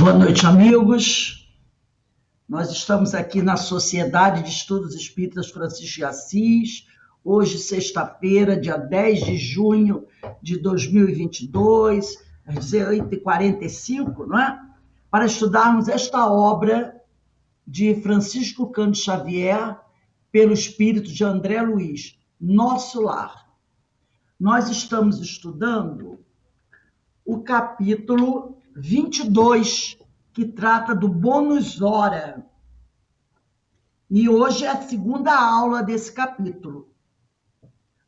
Boa noite, amigos. Nós estamos aqui na Sociedade de Estudos Espíritas Francisco de Assis, hoje, sexta-feira, dia 10 de junho de 2022, às 18h45, não é? Para estudarmos esta obra de Francisco Cândido Xavier, pelo espírito de André Luiz, Nosso Lar. Nós estamos estudando o capítulo 22, que trata do bônus hora. E hoje é a segunda aula desse capítulo.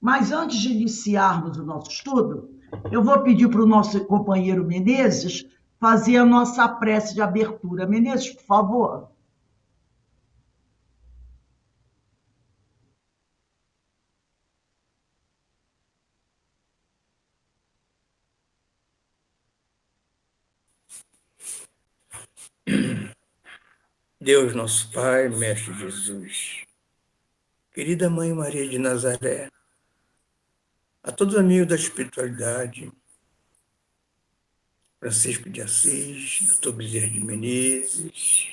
Mas antes de iniciarmos o nosso estudo, eu vou pedir para o nosso companheiro Menezes fazer a nossa prece de abertura. Menezes, por favor. Deus, nosso Pai, Mestre Jesus, querida Mãe Maria de Nazaré, a todos os amigos da espiritualidade, Francisco de Assis, Dr. Bezerra de Menezes,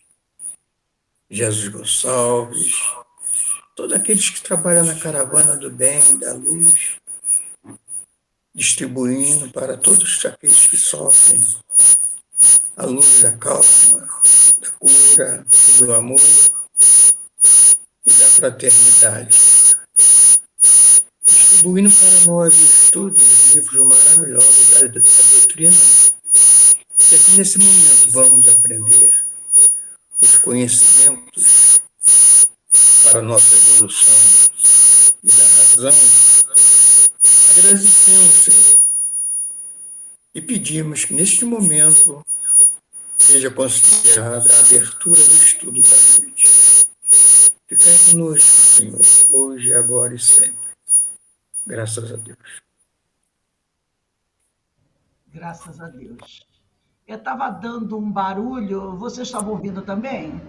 Jesus Gonçalves, todos aqueles que trabalham na caravana do bem e da luz, distribuindo para todos aqueles que sofrem a luz da calma, da cura, do amor e da fraternidade. Distribuindo para nós o estudo dos livros maravilhosos da doutrina, que aqui nesse momento vamos aprender os conhecimentos para a nossa evolução e da razão. Agradecemos, Senhor, e pedimos que neste momento seja considerada a abertura do estudo da noite. Fica conosco, Senhor, hoje, agora e sempre. Graças a Deus. Graças a Deus. Eu estava dando um barulho, vocês estavam ouvindo também?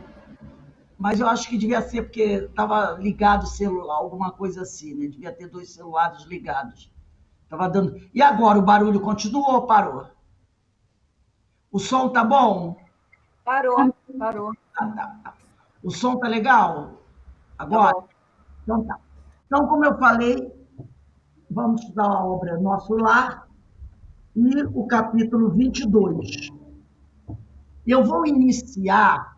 Mas eu acho que devia ser porque estava ligado o celular, alguma coisa assim, né? Devia ter 2 celulares ligados. Estava dando. E agora, o barulho continuou ou parou? O som tá bom? Parou. Tá. O som tá legal? Agora? Tá bom. Então tá. Então, como eu falei, vamos estudar a obra Nosso Lar e o capítulo 22. Eu vou iniciar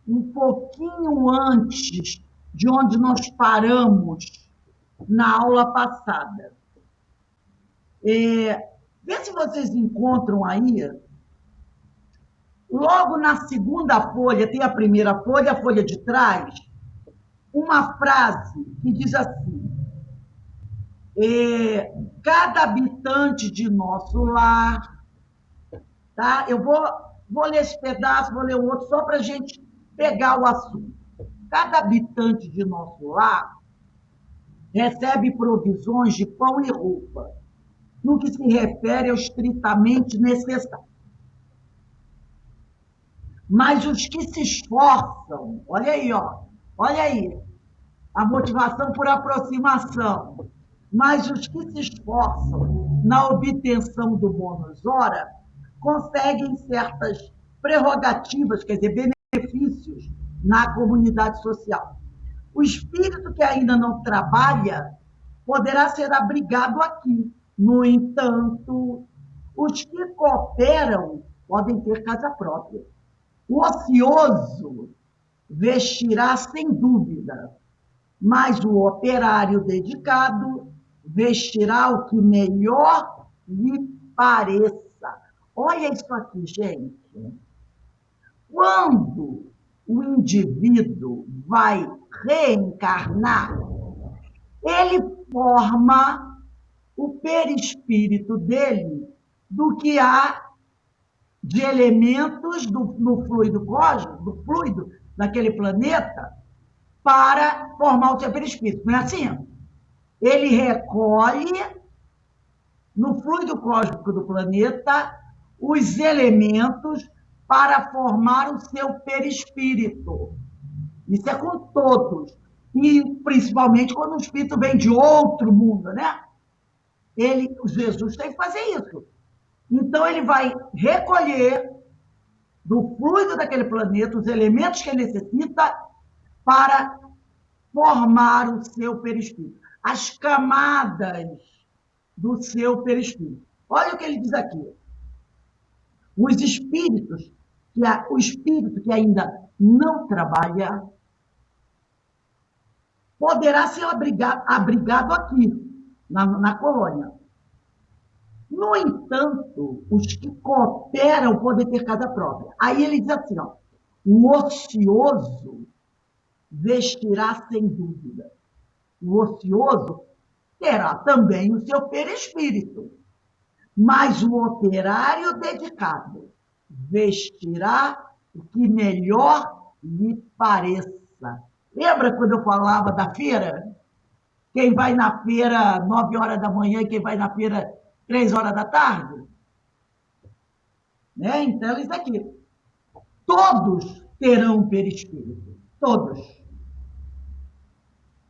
um pouquinho antes de onde nós paramos na aula passada. Vê se vocês encontram aí, logo na segunda folha, tem a primeira folha, a folha de trás, uma frase que diz assim: cada habitante de nosso lar, tá? Eu vou ler esse pedaço, vou ler o outro, só para a gente pegar o assunto. Cada habitante de nosso lar recebe provisões de pão e roupa, no que se refere ao estritamente necessário. Mas os que se esforçam, olha aí, a motivação por aproximação, mas os que se esforçam na obtenção do bônus hora conseguem certas prerrogativas, quer dizer, benefícios na comunidade social. O espírito que ainda não trabalha poderá ser abrigado aqui. No entanto, os que cooperam podem ter casa própria. O ocioso vestirá sem dúvida, mas o operário dedicado vestirá o que melhor lhe pareça. Olha isso aqui, gente. Quando o indivíduo vai reencarnar, ele forma o perispírito dele do que há de elementos no fluido cósmico, do fluido daquele planeta, para formar o seu perispírito. Não é assim? Ele recolhe no fluido cósmico do planeta os elementos para formar o seu perispírito. Isso é com todos. E principalmente quando o espírito vem de outro mundo, né? Jesus tem que fazer isso. Então, ele vai recolher do fluido daquele planeta, os elementos que ele necessita para formar o seu perispírito, as camadas do seu perispírito. Olha o que ele diz aqui. Os espíritos, o espírito que ainda não trabalha, poderá ser abrigado aqui, na colônia. No entanto, os que cooperam podem ter casa própria. Aí ele diz assim, ó, o ocioso vestirá sem dúvida. O ocioso terá também o seu perispírito, mas o operário dedicado vestirá o que melhor lhe pareça. Lembra quando eu falava da feira? Quem vai na feira 9 horas da manhã e quem vai na feira 3 horas da tarde? Né? Então, isso aqui. Todos terão perispírito. Todos.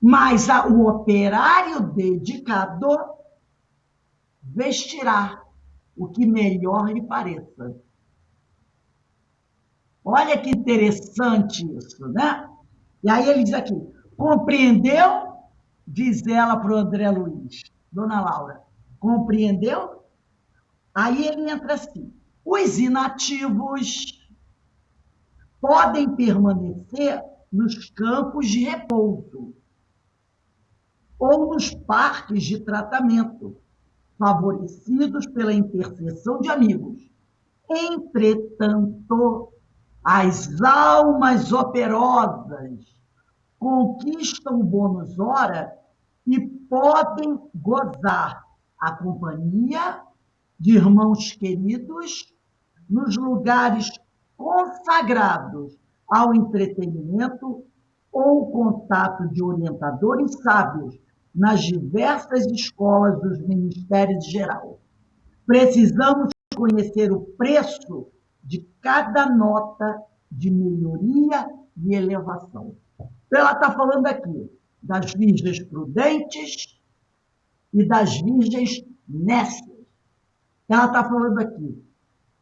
Mas o operário dedicado vestirá o que melhor lhe pareça. Olha que interessante isso, né? E aí ele diz aqui, compreendeu? Diz ela para o André Luiz. Dona Laura, compreendeu? Aí ele entra assim, os inativos podem permanecer nos campos de repouso ou nos parques de tratamento, favorecidos pela intercessão de amigos. Entretanto, as almas operosas conquistam o bônus hora e podem gozar a companhia de irmãos queridos nos lugares consagrados ao entretenimento ou contato de orientadores sábios nas diversas escolas dos ministérios geral. Precisamos conhecer o preço de cada nota de melhoria e elevação. Então, ela está falando aqui das virgens prudentes e das virgens nécias. Ela está falando aqui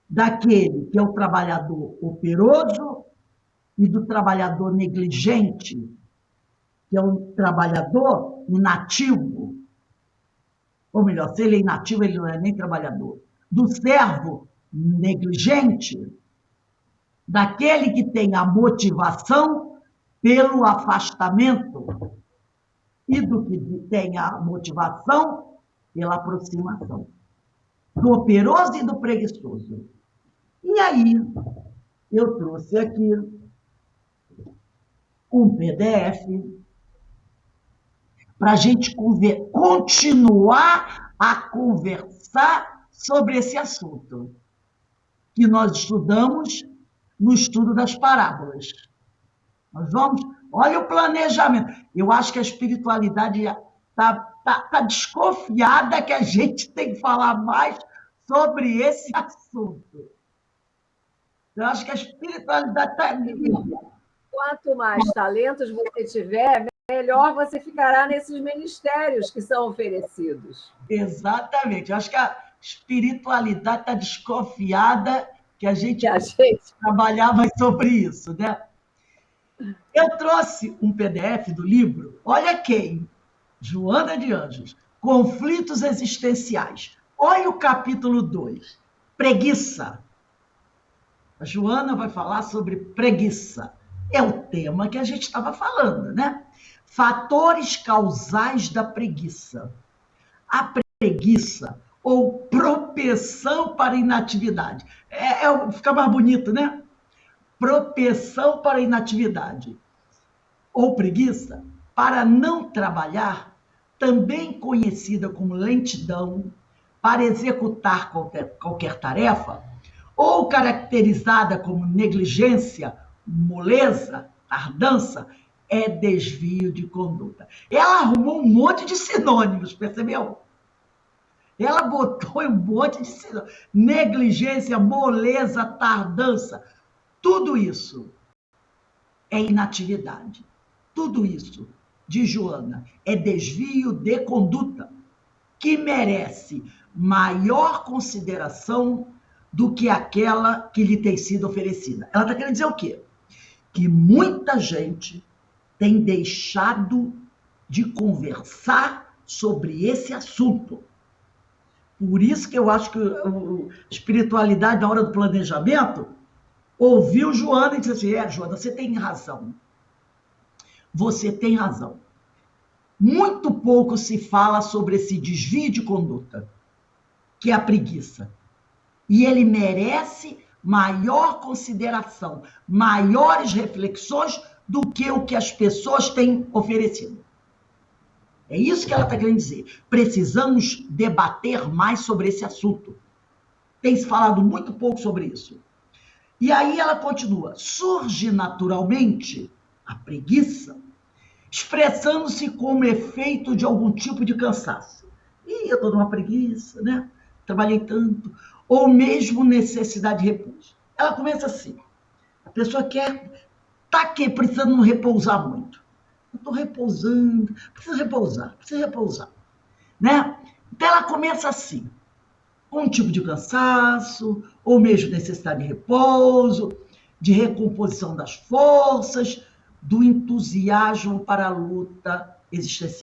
daquele que é o trabalhador operoso e do trabalhador negligente, que é um trabalhador inativo. Ou melhor, se ele é inativo, ele não é nem trabalhador. Do servo negligente, daquele que tem a motivação pelo afastamento e do que tem a motivação pela aproximação. Do operoso e do preguiçoso. E aí, eu trouxe aqui um PDF para a gente continuar a conversar sobre esse assunto que nós estudamos no estudo das parábolas. Nós vamos... Olha o planejamento. Eu acho que a espiritualidade está desconfiada que a gente tem que falar mais sobre esse assunto. Eu acho que a espiritualidade está... Quanto mais talentos você tiver, melhor você ficará nesses ministérios que são oferecidos. Exatamente. Eu acho que a espiritualidade está desconfiada que a gente trabalhava sobre isso, né? Eu trouxe um PDF do livro, olha quem? Joana de Anjos, Conflitos Existenciais. Olha o capítulo 2, preguiça. A Joana vai falar sobre preguiça. É o tema que a gente estava falando, né? Fatores causais da preguiça. A preguiça ou propensão para inatividade. Fica mais bonito, né? Propensão para inatividade. Ou preguiça para não trabalhar, também conhecida como lentidão, para executar qualquer tarefa, ou caracterizada como negligência, moleza, tardança, é desvio de conduta. Ela arrumou um monte de sinônimos, percebeu? Ela botou um monte de sinônimos. Negligência, moleza, tardança. Tudo isso é inatividade. Tudo isso, de Joana, é desvio de conduta que merece maior consideração do que aquela que lhe tem sido oferecida. Ela está querendo dizer o quê? Que muita gente tem deixado de conversar sobre esse assunto. Por isso que eu acho que a espiritualidade, na hora do planejamento, ouviu Joana e disse assim, Joana, você tem razão. Você tem razão. Muito pouco se fala sobre esse desvio de conduta, que é a preguiça. E ele merece maior consideração, maiores reflexões do que o que as pessoas têm oferecido. É isso que ela está querendo dizer. Precisamos debater mais sobre esse assunto. Tem se falado muito pouco sobre isso. E aí ela continua. Surge naturalmente a preguiça, expressando-se como efeito de algum tipo de cansaço. Ih, eu estou numa preguiça, né? Trabalhei tanto. Ou mesmo necessidade de repouso. Ela começa assim. A pessoa está aqui precisando repousar muito. Eu estou repousando, preciso repousar. Né? Então ela começa assim, com um tipo de cansaço, ou mesmo necessidade de repouso, de recomposição das forças, do entusiasmo para a luta existencial.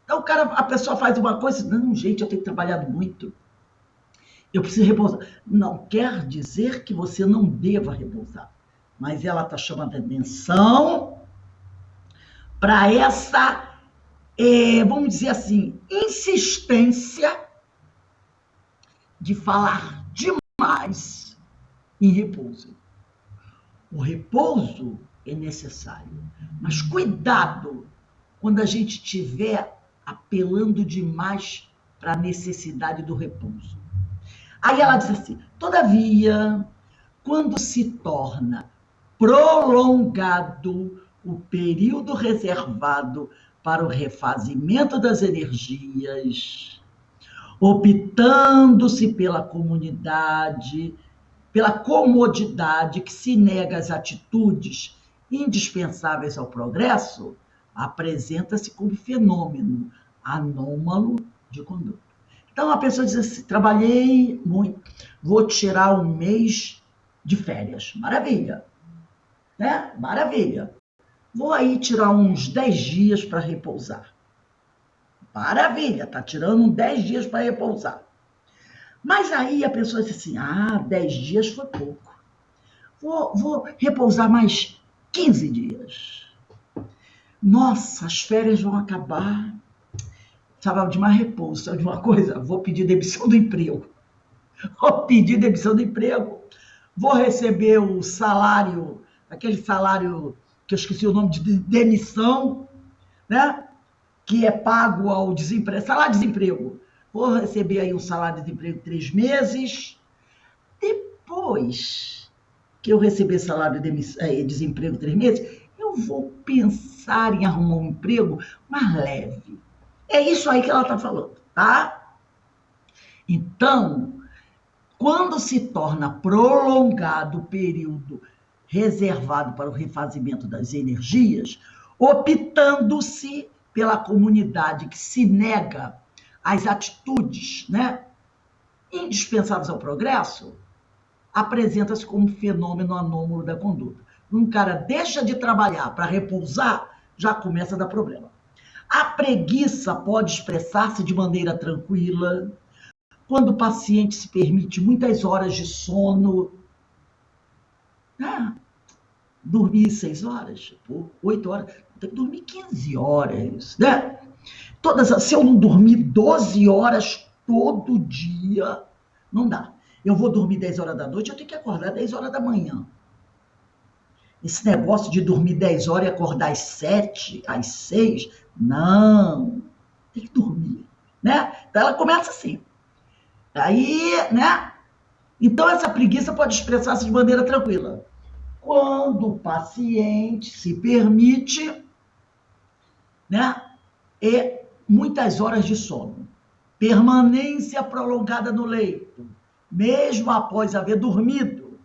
Então a pessoa faz uma coisa, não, gente, eu tenho trabalhado muito, eu preciso repousar. Não quer dizer que você não deva repousar, mas ela está chamando a atenção para essa, vamos dizer assim, insistência de falar demais em repouso. O repouso é necessário, mas cuidado quando a gente estiver apelando demais para a necessidade do repouso. Aí ela diz assim, todavia, quando se torna prolongado o período reservado para o refazimento das energias, optando-se pela comodidade que se nega às atitudes indispensáveis ao progresso, apresenta-se como fenômeno anômalo de conduta. Então a pessoa diz assim, trabalhei muito, vou tirar um mês de férias. Maravilha, né? Maravilha. Vou aí tirar uns 10 dias para repousar. Maravilha, está tirando 10 dias para repousar. Mas aí a pessoa diz assim, 10 dias foi pouco. Vou repousar mais 15 dias. Nossa, as férias vão acabar. Sabe de mais repouso, sabe de uma coisa? Vou pedir demissão do emprego. Vou receber o salário, aquele salário que eu esqueci o nome, de demissão, né? Que é pago ao desemprego, salário de desemprego. Vou receber aí um salário de desemprego 3 meses. Depois que eu receber salário de desemprego 3 meses, eu vou pensar em arrumar um emprego mais leve. É isso aí que ela está falando, tá? Então, quando se torna prolongado o período reservado para o refazimento das energias, optando-se pela comunidade que se nega às atitudes, né, indispensáveis ao progresso, apresenta-se como fenômeno anômalo da conduta. Um cara deixa de trabalhar para repousar, já começa a dar problema. A preguiça pode expressar-se de maneira tranquila, quando o paciente se permite muitas horas de sono, né? Dormir 6 horas, 8 horas, tem que dormir 15 horas, né? Se eu não dormir 12 horas todo dia, não dá. Eu vou dormir 10 horas da noite, eu tenho que acordar 10 horas da manhã. Esse negócio de dormir 10 horas e acordar às 7, às 6, não. Tem que dormir, né? Então ela começa assim. Aí, né? Então essa preguiça pode expressar-se de maneira tranquila. Quando o paciente se permite, né, muitas horas de sono, permanência prolongada no leito, mesmo após haver dormido,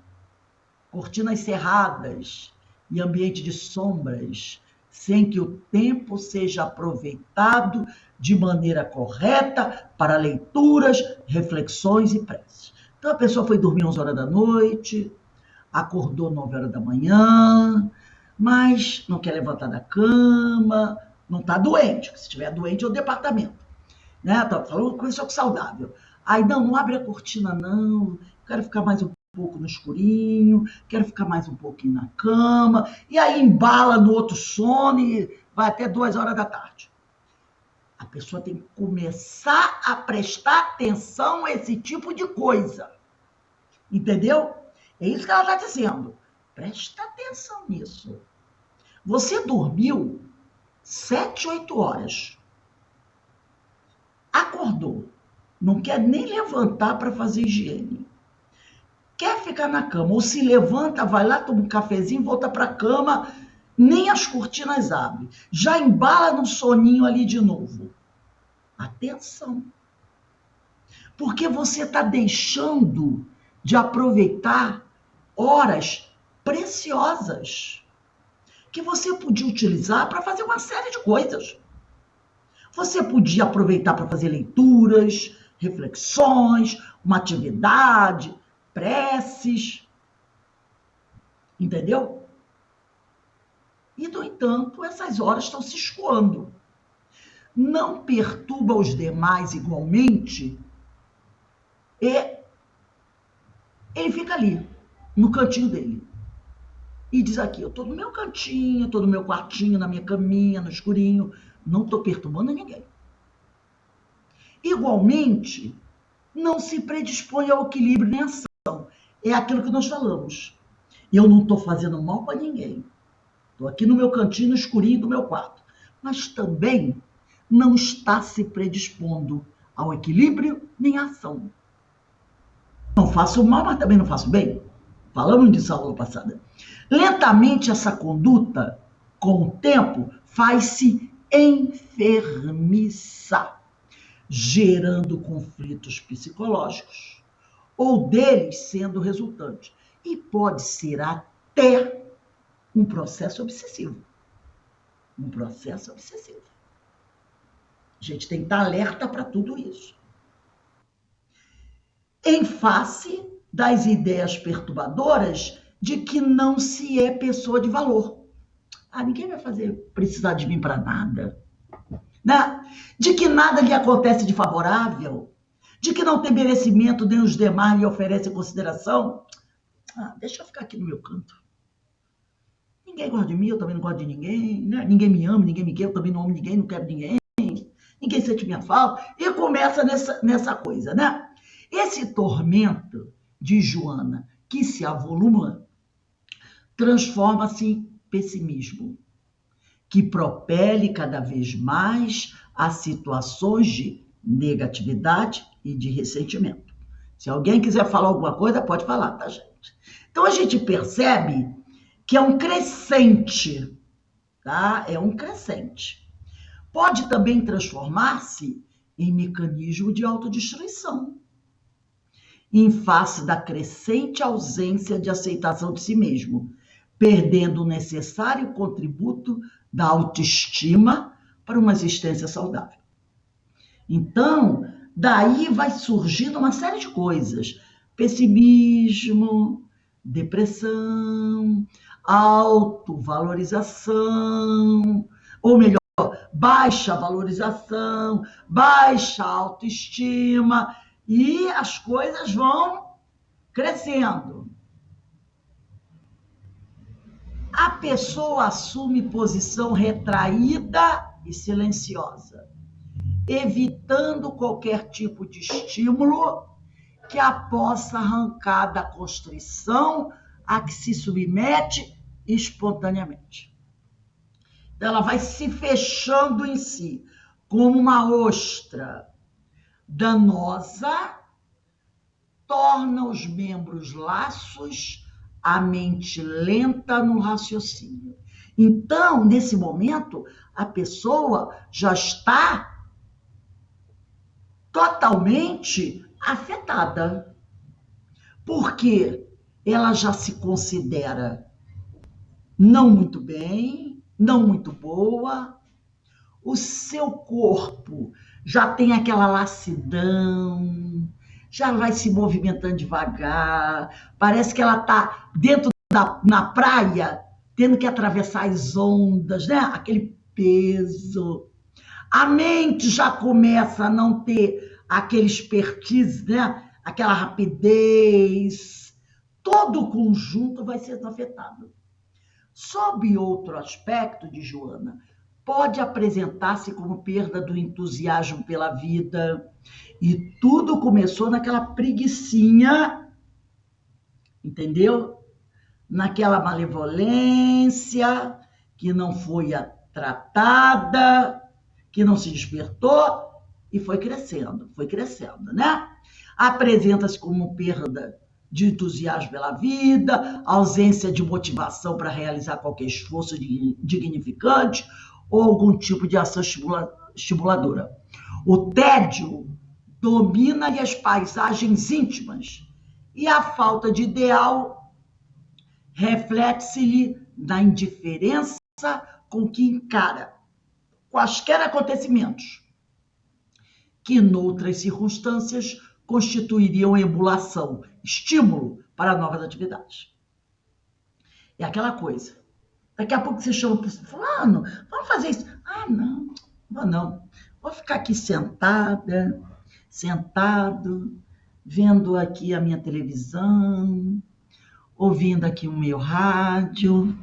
cortinas cerradas e ambiente de sombras, sem que o tempo seja aproveitado de maneira correta para leituras, reflexões e preces. Então a pessoa foi dormir 11 horas da noite, acordou 9 horas da manhã, mas não quer levantar da cama, não está doente, se estiver doente é o departamento, né? Tá falando com isso saudável. Aí não abre a cortina não, quero ficar mais um pouco no escurinho, quero ficar mais um pouquinho na cama, e aí embala no outro sono e vai até 2 horas da tarde. A pessoa tem que começar a prestar atenção a esse tipo de coisa. Entendeu? É isso que ela está dizendo. Presta atenção nisso. Você dormiu 7, 8 horas. Acordou. Não quer nem levantar para fazer higiene. Quer ficar na cama. Ou se levanta, vai lá, toma um cafezinho, volta para a cama, nem as cortinas abre. Já embala no soninho ali de novo. Atenção. Porque você está deixando de aproveitar horas preciosas que você podia utilizar para fazer uma série de coisas. Você podia aproveitar para fazer leituras, reflexões, uma atividade, preces. Entendeu? E, no entanto, essas horas estão se escoando. Não perturba os demais igualmente e ele fica ali, no cantinho dele. E diz aqui, eu estou no meu cantinho, estou no meu quartinho, na minha caminha, no escurinho, não estou perturbando ninguém. Igualmente, não se predispõe ao equilíbrio nem ação. É aquilo que nós falamos. Eu não estou fazendo mal para ninguém. Estou aqui no meu cantinho, no escurinho do meu quarto. Mas também não está se predispondo ao equilíbrio nem à ação. Não faço mal, mas também não faço bem. Falamos disso na aula passada. Lentamente, essa conduta, com o tempo, faz-se enfermiçar, gerando conflitos psicológicos, ou deles sendo resultante. E pode ser até um processo obsessivo. Um processo obsessivo. A gente tem que estar alerta para tudo isso. Em face das ideias perturbadoras de que não se é pessoa de valor. Ninguém vai precisar de mim para nada. Né? De que nada lhe acontece de favorável. De que não tem merecimento, nem os demais lhe oferecem consideração. Deixa eu ficar aqui no meu canto. Ninguém gosta de mim, eu também não gosto de ninguém. Né? Ninguém me ama, ninguém me quer, eu também não amo ninguém, não quero ninguém. Ninguém sente minha falta. E começa nessa coisa, né? Esse tormento de Joana, que se avoluma, transforma-se em pessimismo, que propele cada vez mais a situações de negatividade e de ressentimento. Se alguém quiser falar alguma coisa, pode falar, tá, gente? Então, a gente percebe que é um crescente, tá? É um crescente. Pode também transformar-se em mecanismo de autodestruição, em face da crescente ausência de aceitação de si mesmo, perdendo o necessário contributo da autoestima para uma existência saudável. Então, daí vai surgindo uma série de coisas: pessimismo, depressão, autovalorização, ou melhor, baixa valorização, baixa autoestima, e as coisas vão crescendo. A pessoa assume posição retraída e silenciosa, evitando qualquer tipo de estímulo que a possa arrancar da constrição a que se submete espontaneamente. Então, ela vai se fechando em si, como uma ostra danosa, torna os membros laços, a mente lenta no raciocínio. Então, nesse momento, a pessoa já está totalmente afetada, porque ela já se considera não muito bem, não muito boa, o seu corpo já tem aquela lassidão, já vai se movimentando devagar, parece que ela está dentro na praia, tendo que atravessar as ondas, né? Aquele peso. A mente já começa a não ter aquele expertise, né? Aquela rapidez. Todo o conjunto vai sendo afetado. Sob outro aspecto de Joana, pode apresentar-se como perda do entusiasmo pela vida. E tudo começou naquela preguicinha, entendeu? Naquela malevolência que não foi tratada, que não se despertou e foi crescendo, né? Apresenta-se como perda de entusiasmo pela vida, ausência de motivação para realizar qualquer esforço dignificante ou algum tipo de ação estimuladora. O tédio domina-lhe as paisagens íntimas e a falta de ideal reflete-se-lhe na indiferença com que encara quaisquer acontecimentos que, noutras circunstâncias, constituiriam emulação, estímulo para novas atividades. É aquela coisa. Daqui a pouco você chama para fulano, vamos fazer isso. Ah, não, vou não. Vou ficar aqui sentado, vendo aqui a minha televisão, ouvindo aqui o meu rádio,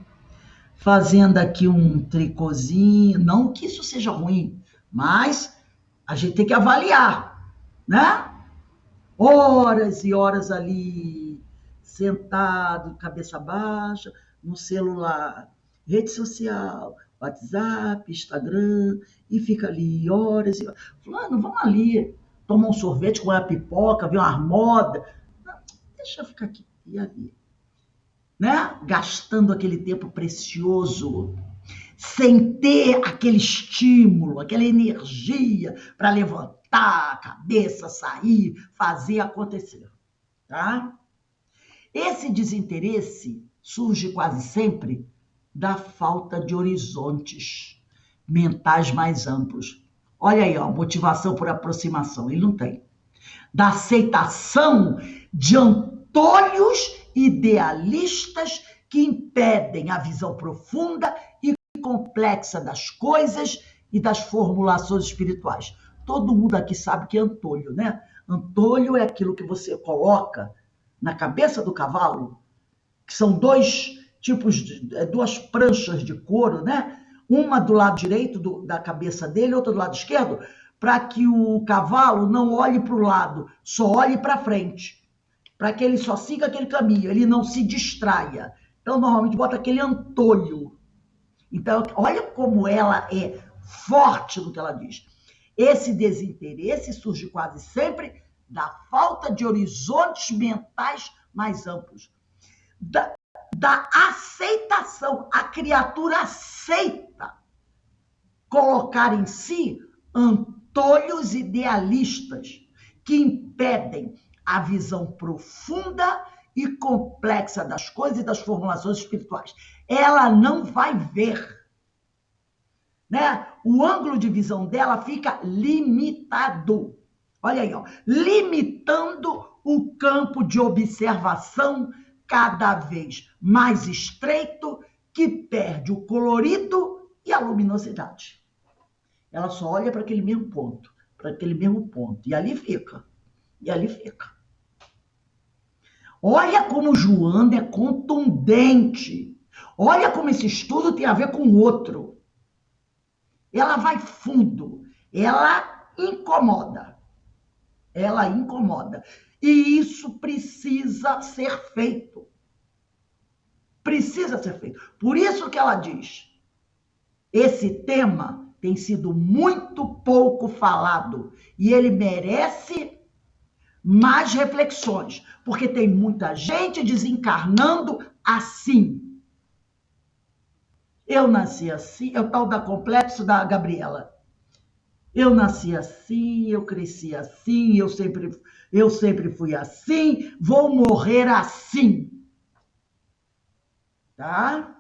fazendo aqui um tricôzinho. Não que isso seja ruim, mas a gente tem que avaliar, né? Horas e horas ali, sentado, cabeça baixa, no celular, rede social, WhatsApp, Instagram, e fica ali horas e horas. Fulano, vamos ali tomar um sorvete, comer uma pipoca, ver uma moda. Não, deixa eu ficar aqui e ali, né? Gastando aquele tempo precioso, sem ter aquele estímulo, aquela energia para levantar a cabeça, sair, fazer acontecer, tá? Esse desinteresse surge quase sempre da falta de horizontes mentais mais amplos. Olha aí, ó, motivação por aproximação, ele não tem. Da aceitação de antolhos idealistas que impedem a visão profunda e complexa das coisas e das formulações espirituais. Todo mundo aqui sabe que é antolho, né? Antolho é aquilo que você coloca na cabeça do cavalo, que são dois tipos duas pranchas de couro, né? Uma do lado direito da cabeça dele, outra do lado esquerdo, para que o cavalo não olhe para o lado, só olhe para frente, para que ele só siga aquele caminho, ele não se distraia. Então, normalmente, bota aquele antolho. Então, olha como ela é forte no que ela diz. Esse desinteresse surge quase sempre da falta de horizontes mentais mais amplos, da aceitação. A criatura aceita colocar em si antolhos idealistas que impedem a visão profunda e complexa das coisas e das formulações espirituais. Ela não vai ver, né? O ângulo de visão dela fica limitado. Olha aí, ó, limitando o campo de observação cada vez mais estreito, que perde o colorido e a luminosidade. Ela só olha para aquele mesmo ponto, e ali fica. Olha como Joana é contundente. Olha como esse estudo tem a ver com o outro. Ela vai fundo, ela incomoda. E isso precisa ser feito. Por isso que ela diz, esse tema tem sido muito pouco falado e ele merece mais reflexões, porque tem muita gente desencarnando assim. Eu nasci assim, é o tal da complexo da Gabriela. Eu nasci assim, eu cresci assim, eu sempre fui assim, vou morrer assim. Tá?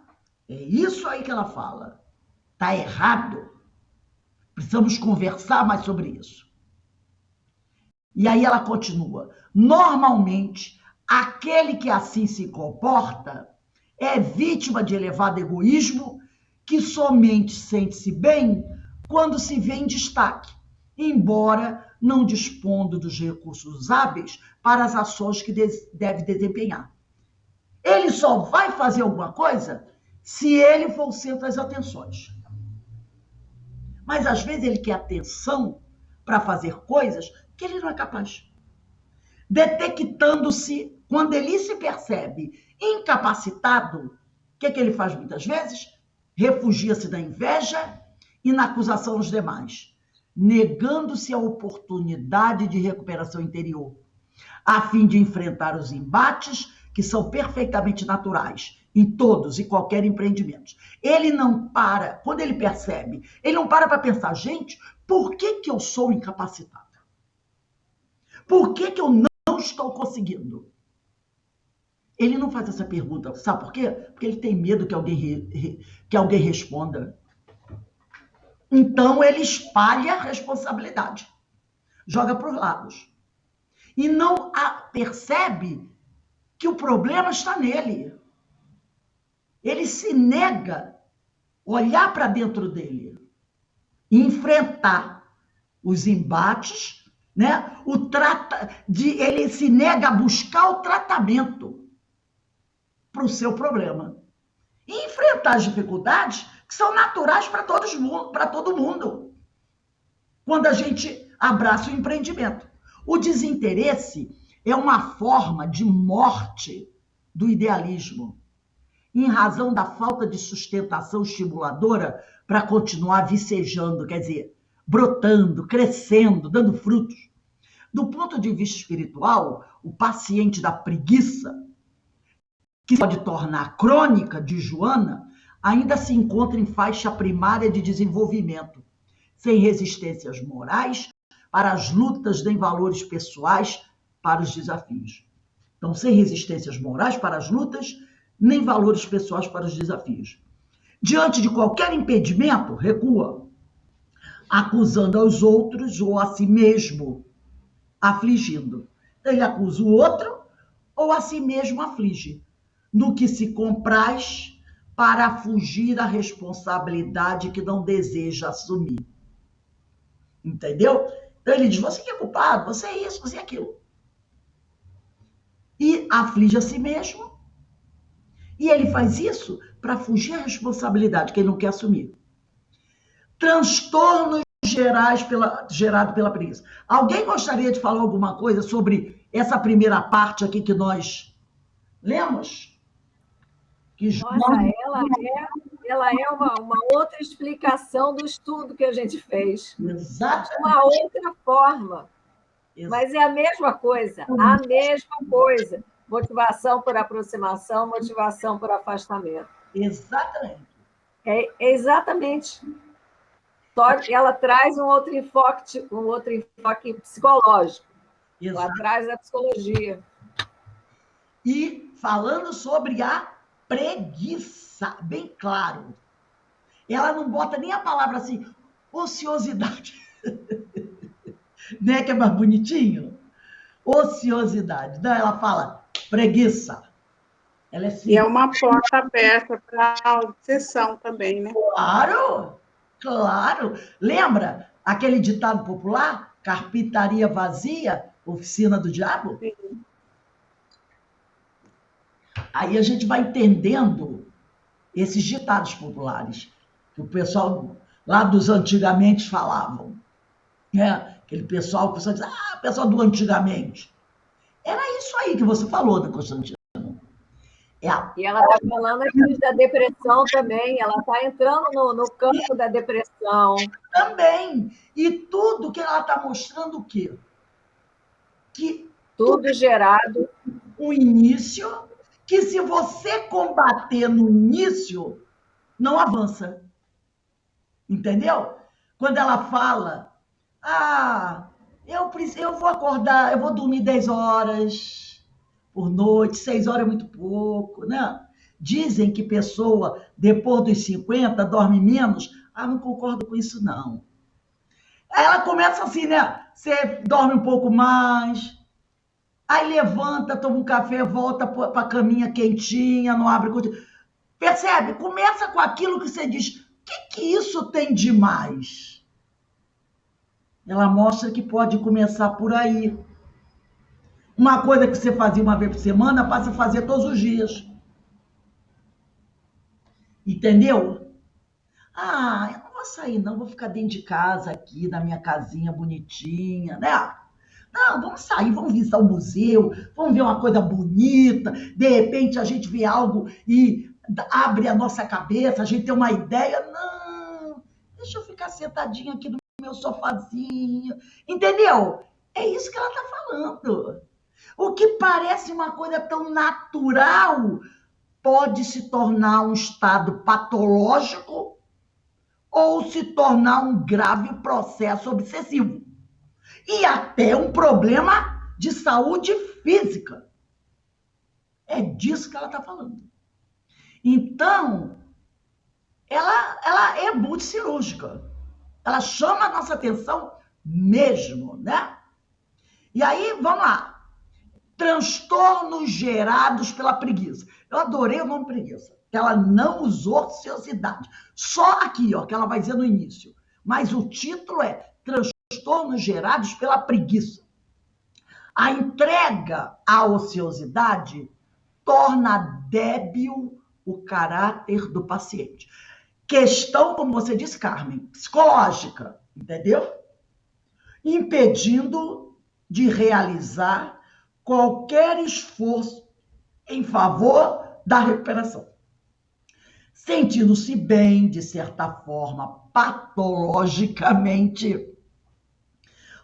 É isso aí que ela fala. Tá errado. Precisamos conversar mais sobre isso. E aí ela continua. Normalmente, aquele que assim se comporta é vítima de elevado egoísmo que somente sente-se bem quando se vê em destaque, embora não dispondo dos recursos hábeis para as ações que deve desempenhar. Ele só vai fazer alguma coisa se ele for o centro das atenções. Mas às vezes ele quer atenção para fazer coisas que ele não é capaz. Detectando-se, quando ele se percebe incapacitado, o que ele faz muitas vezes? Refugia-se na inveja e na acusação aos demais, negando-se a oportunidade de recuperação interior, a fim de enfrentar os embates que são perfeitamente naturais em todos e qualquer empreendimento. Ele não para, quando ele percebe, ele não para pensar, gente, por que eu sou incapacitado? Por que eu não estou conseguindo? Ele não faz essa pergunta, sabe por quê? Porque ele tem medo que alguém responda. Então ele espalha a responsabilidade, joga para os lados. E não percebe que o problema está nele. Ele se nega a olhar para dentro dele e enfrentar os embates, né? Ele se nega a buscar o tratamento para o seu problema. E enfrentar as dificuldades que são naturais para todo mundo. Quando a gente abraça o empreendimento. O desinteresse é uma forma de morte do idealismo, em razão da falta de sustentação estimuladora para continuar vicejando, quer dizer, brotando, crescendo, dando frutos. Do ponto de vista espiritual, o paciente da preguiça, que pode tornar crônica de Joana, ainda se encontra em faixa primária de desenvolvimento, sem resistências morais para as lutas nem valores pessoais para os desafios. Então, sem resistências morais para as lutas, nem valores pessoais para os desafios. Diante de qualquer impedimento, recua, acusando aos outros ou a si mesmo, afligindo. Ele acusa o outro ou a si mesmo aflige, no que se compraz para fugir da responsabilidade que não deseja assumir. Entendeu? Então ele diz, você que é culpado, você é isso, você é aquilo. E aflige a si mesmo. E ele faz isso para fugir da responsabilidade que ele não quer assumir. Transtornos gerado pela preguiça. Alguém gostaria de falar alguma coisa sobre essa primeira parte aqui que nós lemos? Nossa, ela é uma outra explicação do estudo que a gente fez. Exato. De uma outra forma. Mas é a mesma coisa, a mesma coisa. Motivação por aproximação, motivação por afastamento. Exatamente. É exatamente. Só que ela traz um outro enfoque psicológico, atrás da psicologia. E falando sobre a preguiça, bem claro. Ela não bota nem a palavra assim, ociosidade. Né, que é mais bonitinho? Ociosidade. Não, ela fala preguiça. Ela é e é uma porta aberta para a obsessão também, né? Claro, claro. Lembra aquele ditado popular? Carpintaria vazia, oficina do diabo? Sim. Aí a gente vai entendendo esses ditados populares que o pessoal lá dos antigamente falavam. Né? Aquele pessoal que você diz, pessoal do antigamente. Era isso aí que você falou, da Constantina. E ela está falando aqui da depressão também, ela está entrando no campo da depressão. Também. E tudo que ela está mostrando o quê? Que tudo gerado. Um início que, se você combater no início, não avança. Entendeu? Quando ela fala, eu vou acordar, eu vou dormir 10 horas por noite, 6 horas é muito pouco, né? Dizem que pessoa, depois dos 50, dorme menos. Não concordo com isso, não. Aí ela começa assim, né? Você dorme um pouco mais, aí levanta, toma um café, volta para a caminha quentinha, não abre... Percebe? Começa com aquilo que você diz. O que isso tem de mais? Ela mostra que pode começar por aí. Uma coisa que você fazia uma vez por semana, passa a fazer todos os dias. Entendeu? Ah, eu não vou sair não, vou ficar dentro de casa aqui, na minha casinha bonitinha, né? Não, vamos sair, vamos visitar o museu, vamos ver uma coisa bonita, de repente a gente vê algo e abre a nossa cabeça, a gente tem uma ideia. Não, deixa eu ficar sentadinha aqui no meu sofazinho, entendeu? É isso que ela está falando. O que parece uma coisa tão natural pode se tornar um estado patológico ou se tornar um grave processo obsessivo. E até um problema de saúde física. É disso que ela está falando. Então, ela é muito cirúrgica. Ela chama a nossa atenção mesmo, né? E aí, vamos lá. Transtornos gerados pela preguiça. Eu adorei o nome preguiça. Ela não usou ociosidade. Só aqui, ó, que ela vai dizer no início. Mas o título é Transtornos gerados pela preguiça. A entrega à ociosidade torna débil o caráter do paciente. Questão, como você disse, Carmen, psicológica, entendeu? Impedindo de realizar qualquer esforço em favor da recuperação. Sentindo-se bem, de certa forma, patologicamente,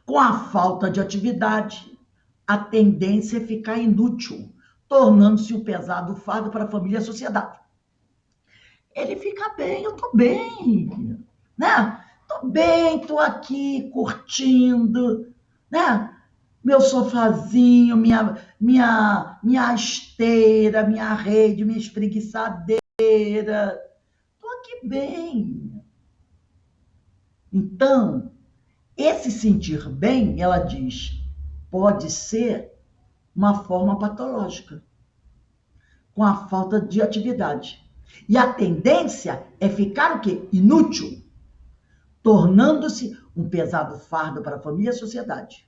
com a falta de atividade, a tendência é ficar inútil, tornando-se um pesado fardo para a família e a sociedade. Ele fica bem, eu tô bem, né? Tô bem, tô aqui curtindo, né? Meu sofazinho, minha esteira, minha rede, minha espreguiçadeira. Tô aqui bem. Então, esse sentir bem, ela diz, pode ser uma forma patológica, com a falta de atividade. E a tendência é ficar o quê? Inútil, tornando-se um pesado fardo para a família e a sociedade.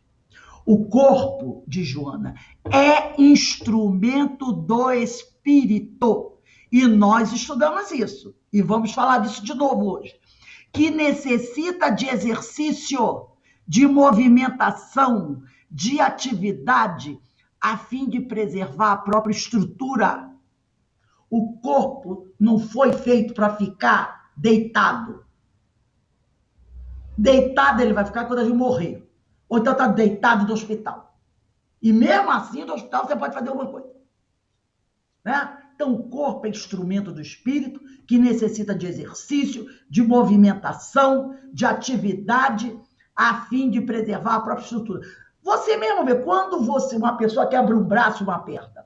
O corpo de Joana é instrumento do espírito. E nós estudamos isso. E vamos falar disso de novo hoje. Que necessita de exercício, de movimentação, de atividade, a fim de preservar a própria estrutura. O corpo não foi feito para ficar deitado. Deitado ele vai ficar quando a gente morrer. Ou então está deitado no hospital. E mesmo assim, no hospital você pode fazer alguma coisa. Né? Então, o corpo é instrumento do espírito que necessita de exercício, de movimentação, de atividade, a fim de preservar a própria estrutura. Você mesmo vê, quando uma pessoa quebra um braço, uma perna,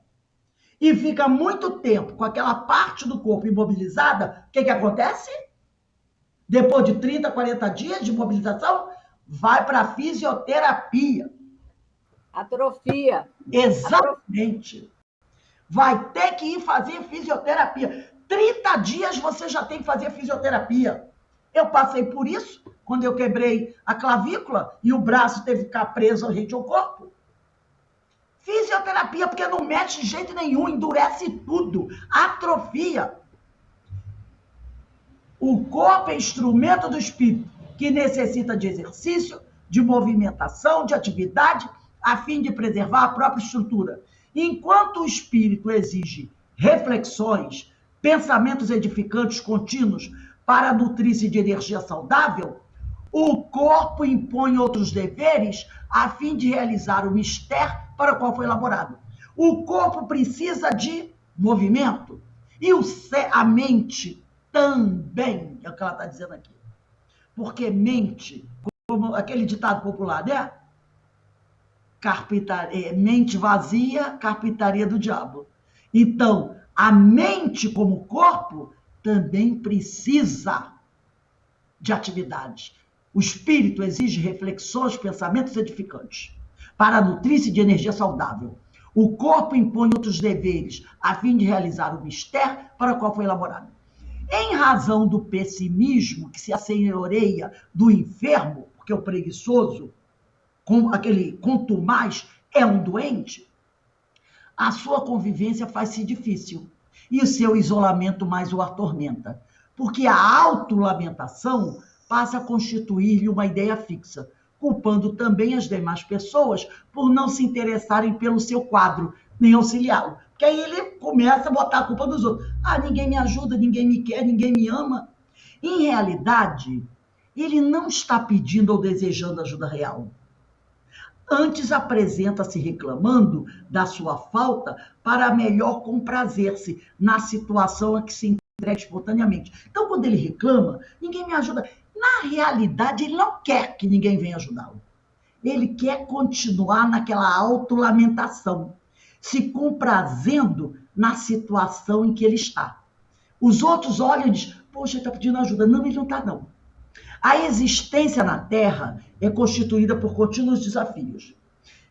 e fica muito tempo com aquela parte do corpo imobilizada, o que acontece? Depois de 30, 40 dias de mobilização, vai para a fisioterapia. Atrofia. Exatamente. Vai ter que ir fazer fisioterapia. 30 dias você já tem que fazer fisioterapia. Eu passei por isso, quando eu quebrei a clavícula e o braço teve que ficar preso rente ao corpo. Fisioterapia, porque não mexe de jeito nenhum, endurece tudo, atrofia. O corpo é instrumento do espírito, que necessita de exercício, de movimentação, de atividade, a fim de preservar a própria estrutura. Enquanto o espírito exige reflexões, pensamentos edificantes contínuos para nutrir-se de energia saudável, o corpo impõe outros deveres a fim de realizar o mistério para o qual foi elaborado. O corpo precisa de movimento e a mente também, é o que ela está dizendo aqui. Porque mente, como aquele ditado popular, né? Mente vazia, carpintaria do diabo. Então, a mente como corpo também precisa de atividade, O espírito exige reflexões, pensamentos edificantes para nutrir-se de energia saudável. O corpo impõe outros deveres a fim de realizar o mistério para o qual foi elaborado. Em razão do pessimismo que se assenhoreia do enfermo, porque o preguiçoso, aquele contumaz, é um doente, a sua convivência faz-se difícil e o seu isolamento mais o atormenta, porque a autolamentação passa a constituir-lhe uma ideia fixa, culpando também as demais pessoas por não se interessarem pelo seu quadro, nem auxiliá-lo. Porque aí ele começa a botar a culpa dos outros. Ah, ninguém me ajuda, ninguém me quer, ninguém me ama. Em realidade, ele não está pedindo ou desejando ajuda real. Antes apresenta-se reclamando da sua falta para melhor comprazer-se na situação a que se entrega espontaneamente. Então, quando ele reclama, ninguém me ajuda. Na realidade, ele não quer que ninguém venha ajudá-lo. Ele quer continuar naquela autolamentação, se comprazendo na situação em que ele está. Os outros olham e dizem, poxa, ele está pedindo ajuda. Não, ele não está, não. A existência na Terra é constituída por contínuos desafios,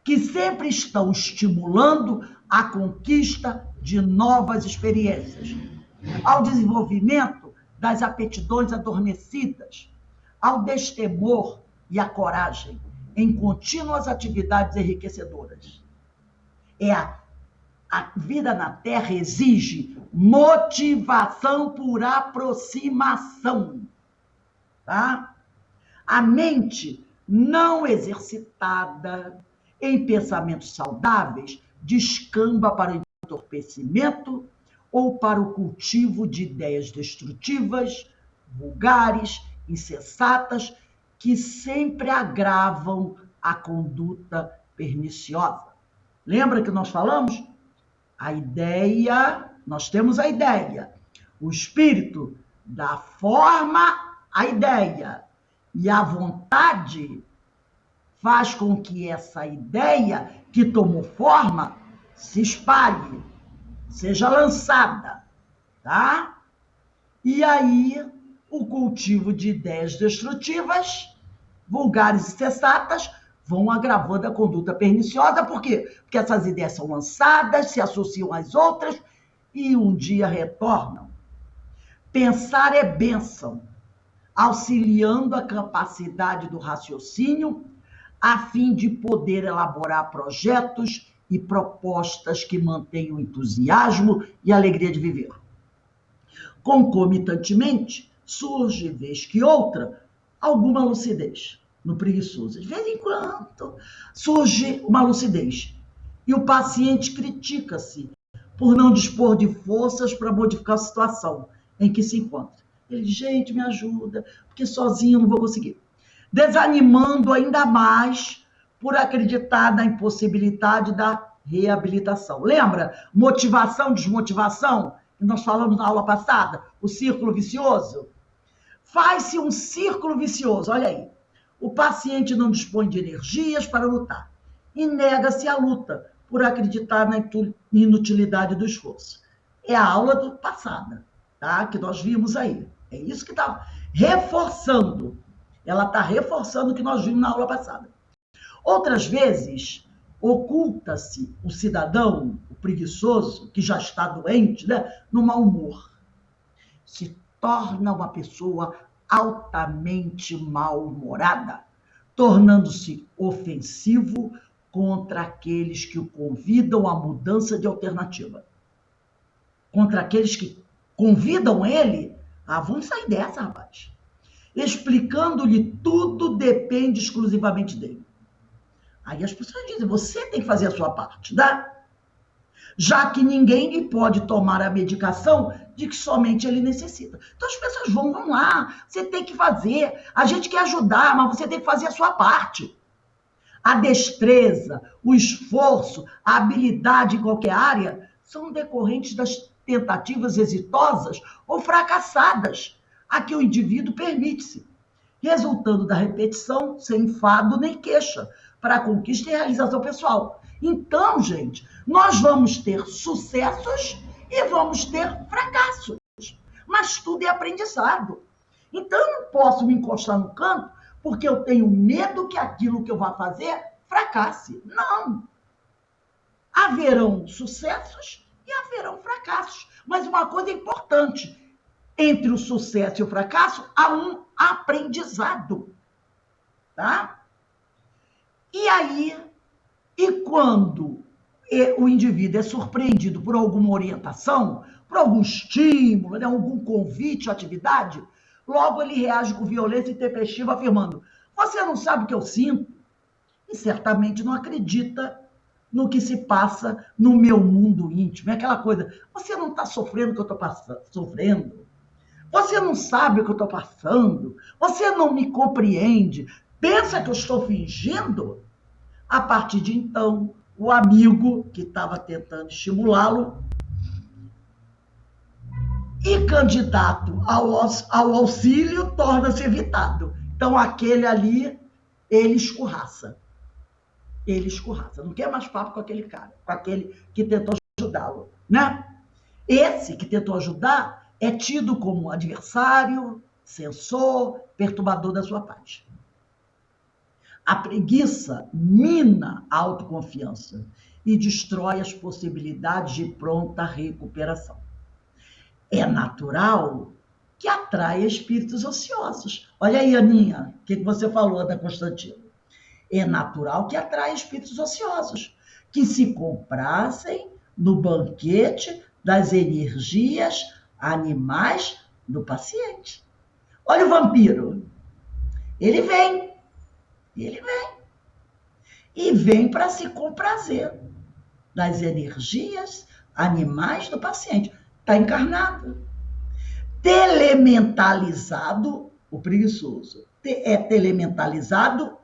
que sempre estão estimulando a conquista de novas experiências, ao desenvolvimento das aptidões adormecidas, ao destemor e à coragem, em contínuas atividades enriquecedoras. A vida na Terra exige motivação por aproximação. Tá? A mente não exercitada em pensamentos saudáveis descamba para o entorpecimento ou para o cultivo de ideias destrutivas, vulgares, insensatas, que sempre agravam a conduta perniciosa. Lembra que nós falamos? A ideia, nós temos a ideia. O espírito dá forma à ideia. E a vontade faz com que essa ideia que tomou forma se espalhe, seja lançada, tá? E aí o cultivo de ideias destrutivas, vulgares e sensatas, vão agravando a conduta perniciosa. Por quê? Porque essas ideias são lançadas, se associam às outras e um dia retornam. Pensar é bênção, auxiliando a capacidade do raciocínio, a fim de poder elaborar projetos e propostas que mantenham o entusiasmo e a alegria de viver. Concomitantemente, surge, vez que outra, alguma lucidez no preguiçoso. De vez em quando surge uma lucidez e o paciente critica-se por não dispor de forças para modificar a situação em que se encontra. Ele diz, gente, me ajuda, porque sozinho eu não vou conseguir. Desanimando ainda mais por acreditar na impossibilidade da reabilitação. Lembra? Motivação, desmotivação, que nós falamos na aula passada, o círculo vicioso. Faz-se um círculo vicioso, olha aí. O paciente não dispõe de energias para lutar e nega-se à luta por acreditar na inutilidade do esforço. É a aula do passada, tá? Que nós vimos aí. É isso que está reforçando. Ela está reforçando o que nós vimos na aula passada. Outras vezes, oculta-se o cidadão, o preguiçoso, que já está doente, né, no mau humor. Se torna uma pessoa altamente mal-humorada, tornando-se ofensivo contra aqueles que o convidam à mudança de alternativa. Contra aqueles que convidam ele, vamos sair dessa, rapaz. Explicando-lhe tudo depende exclusivamente dele. Aí as pessoas dizem, você tem que fazer a sua parte, né? Já que ninguém lhe pode tomar a medicação de que somente ele necessita. Então as pessoas vão lá, você tem que fazer. A gente quer ajudar, mas você tem que fazer a sua parte. A destreza, o esforço, a habilidade em qualquer área são decorrentes das tentativas exitosas ou fracassadas a que o indivíduo permite-se, resultando da repetição sem enfado nem queixa, para a conquista e realização pessoal. Então, gente, nós vamos ter sucessos e vamos ter fracassos, mas tudo é aprendizado. Então, eu não posso me encostar no canto porque eu tenho medo que aquilo que eu vá fazer fracasse. Não. Haverão sucessos e haverão fracassos. Mas uma coisa importante, entre o sucesso e o fracasso, há um aprendizado. Tá? E aí, quando o indivíduo é surpreendido por alguma orientação, por algum estímulo, né, algum convite à atividade, logo ele reage com violência intempestiva, afirmando: você não sabe o que eu sinto? E certamente não acredita no que se passa no meu mundo íntimo. É aquela coisa, você não está sofrendo o que eu estou sofrendo. Você não sabe o que eu estou passando. Você não me compreende. Pensa que eu estou fingindo? A partir de então, o amigo que estava tentando estimulá-lo e candidato ao auxílio torna-se evitado. Então, aquele ali, ele escorraça. Ele escorraça. Não quer mais papo com aquele cara, com aquele que tentou ajudá-lo, né? Esse que tentou ajudar é tido como adversário, censor, perturbador da sua paz. A preguiça mina a autoconfiança e destrói as possibilidades de pronta recuperação. É natural que atraia espíritos ociosos. Olha aí, Aninha, o que você falou da Constantina? É natural que atraia espíritos ociosos, que se comprazem no banquete das energias animais do paciente. Olha o vampiro. Ele vem. E vem para se comprazer das energias animais do paciente. Está encarnado. Telementalizado, o preguiçoso, é telementalizado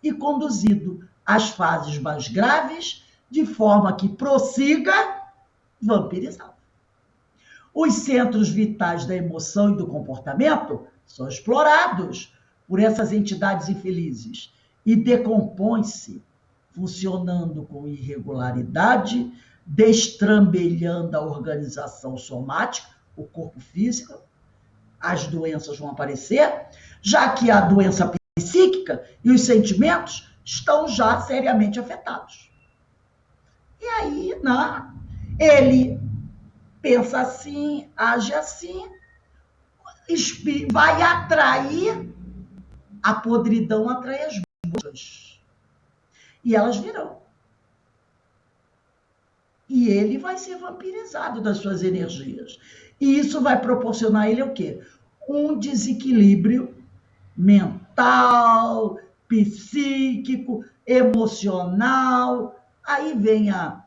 e conduzido às fases mais graves, de forma que prossiga vampirizado. Os centros vitais da emoção e do comportamento são explorados por essas entidades infelizes e decompõem-se, funcionando com irregularidade, destrambelhando a organização somática, o corpo físico. As doenças vão aparecer, já que a doença psíquica e os sentimentos estão já seriamente afetados. E aí, né, ele pensa assim, age assim, vai atrair, a podridão atrai as moscas. E elas virão. E ele vai ser vampirizado das suas energias. E isso vai proporcionar a ele o quê? Um desequilíbrio mental, psíquico, emocional. Aí vem a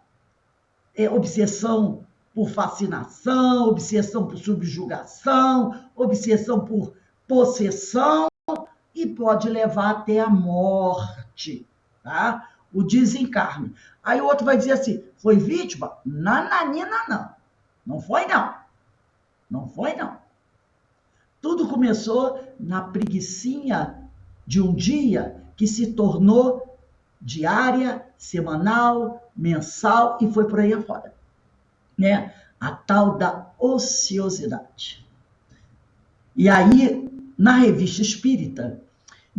obsessão por fascinação, obsessão por subjugação, obsessão por possessão, e pode levar até a morte, tá? O desencarne. Aí o outro vai dizer assim, foi vítima? Nananina, não. Não foi, não. Não foi, não. Tudo começou na preguicinha de um dia que se tornou diária, semanal, mensal e foi por aí afora, né? A tal da ociosidade. E aí, na Revista Espírita,